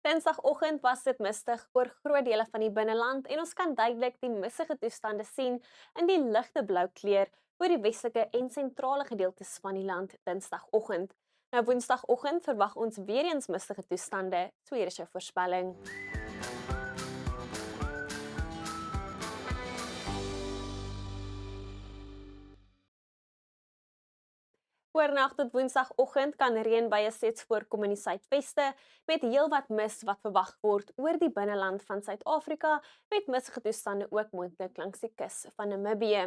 Dinsdagoggend was dit mistig oor groot dele van die binneland en ons kan duidelik die missige toestande sien in die ligte blou kleur oor die westelike en sentrale gedeeltes van die land Dinsdagoggend. Nou Woensdagoggend verwag ons weer eens mistige toestande, so hier is jou voorspelling. Oornag tot Woensdagoggend kan reënbuie steeds voorkom in die suidweste met heelwat mis wat verwag word oor die binneland van Suid-Afrika met mistige toestande ook moontlik langs die kus van Namibië.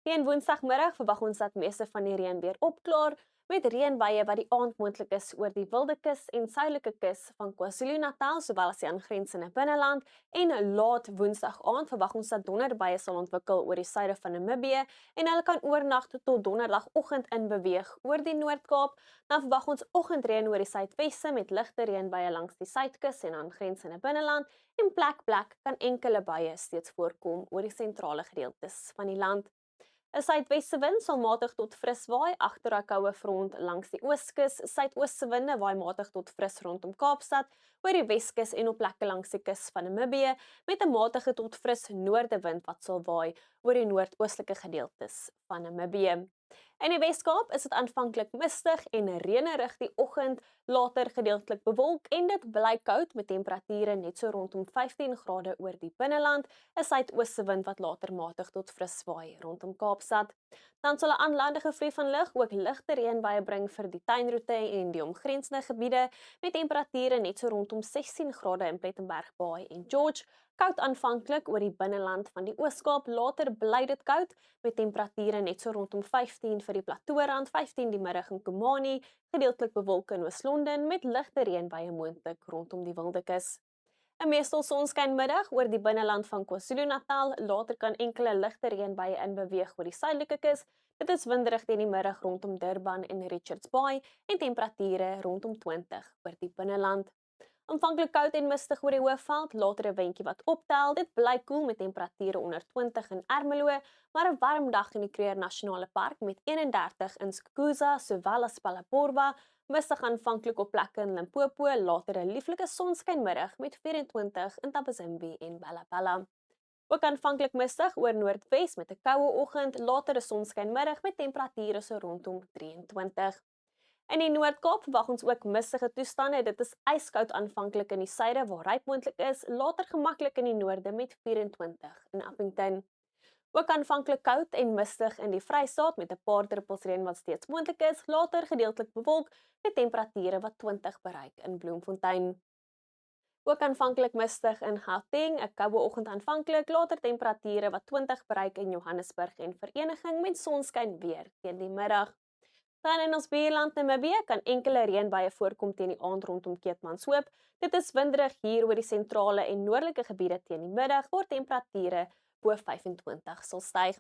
Teen Woensdagmiddag verwag ons dat meeste van die reën weer opklaar met reënbuie wat die aand moontlik is oor die Wildekus en suidelike kus van KwaZulu-Natal sowel as die aangrensende binneland en laat Woensdag aand verwag ons dat donderbuie sal ontwikkel oor die suide van Namibië en hulle kan oornag tot donderdagoggend in beweeg oor die Noord-Kaap. Dan verwag ons oggendreën oor die suidweste met ligte reënbuie langs die suidkus en aangrensende binneland en plek kan enkele buie steeds voorkom oor die sentrale gedeeltes van die land. 'n Suidwestewind sal matig tot fris waai agter 'n koue front langs die ooskus. Suidooste winde waai matig tot fris rondom Kaapstad, oor die Weskus en op plekke langs die kus van Namibië met 'n matige tot fris noordewind wat sal waai oor die noordoostelike gedeeltes van Namibië. In die Weskaap is dit aanvanklik mistig en reënerig die oggend, later gedeeltelik bewolk en dit bly koud met temperature net so rondom 15 grade oor die binneland, 'n suidooste wind wat later matig tot fris waai rondom Kaapstad. Dan sal 'n aanlandige vloei van lug ook ligte reënbuie bring vir die tuinroete en die omgrensende gebiede met temperature net so rondom 16 grade in Plettenberg Bay en George. Koud aanvanklik oor die binneland van die Oos-Kaap, later bly dit koud met temperature net so rondom 15 vir die Plateaurand, 15 die middag in Komani, gedeeltelik bewolk in Oos-London met ligte reënbuie moontlik rondom die Wildekus. 'n Meestal sonskynmiddag oor die binneland van KwaZulu-Natal, later kan enkele ligte reënbuie inbeweeg oor die suidelike kus. Dit is winderig teen die middag rondom Durban en Richards Bay en temperature rondom 20 oor die binneland. Aanvanklik koud en mistig oor die Hoëveld, later 'n windjie wat optel. Dit bly koel met temperature onder 20 in Ermelo, maar 'n warm dag in die Kruger Nasionale Park met 31 in Skukuza sowel as Palaporwa. Mistig aanvanklik op plekke in Limpopo, later 'n lieflike sonskynmiddag met 24 in Thabazimbi en Bella. Ook aanvanklik mistig oor Noordwes met 'n koue oggend, later 'n sonskynmiddag met temperature so rondom 23. In die Noord-Kaap verwag ons ook mistige toestande. Dit is yskoud aanvanklik in die suide waar ryp moontlik is, later gemaklik in die noorde met 24 in Appington. Ook aanvanklik koud en mistig in die Vrystaat met 'n paar druppels reën wat steeds moontlik is, later gedeeltelik bewolk met temperature wat 20 bereik in Bloemfontein. Ook aanvanklik mistig in Gauteng, 'n koue oggend aanvanklik, later temperature wat 20 bereik in Johannesburg en Vereniging met sonskyn weer teen die middag. Dan in ons buurland Namibië kan enkele reënbuie voorkom teen die aand rondom Keetmanshoop. Dit is winderig hier oor die sentrale en noordelike gebiede teen die middag waar temperature bo 25 sal styg.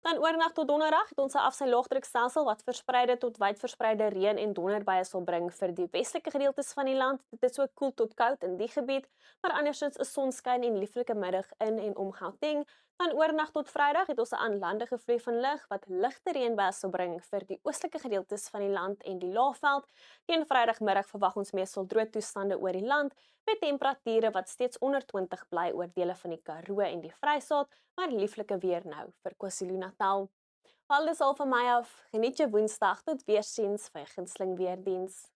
Dan oornag tot donderdag het ons 'n afsylaagdrukstelsel wat verspreide tot wyd verspreide reën en donderbuie sal bring vir die westelike gedeeltes van die land. Dit is ook koel tot koud in die gebied, maar andersins is sonskyn en lieflike middag in en om Gauteng. Dan oornag tot Vrydag het ons 'n aanlandige vloei van lug wat ligte reënbuie sal bring vir die oostelike gedeeltes van die land en die Laagveld. Teen Vrydagmiddag verwag ons meestal droë toestande oor die land met temperature wat steeds onder 20 bly oor dele van die Karoo en die Vrystaat, maar lieflike weer nou vir KwaZulu-Natal. Alles al van my af. Geniet jou Woensdag tot weersiens vir gunsteling weerdiens.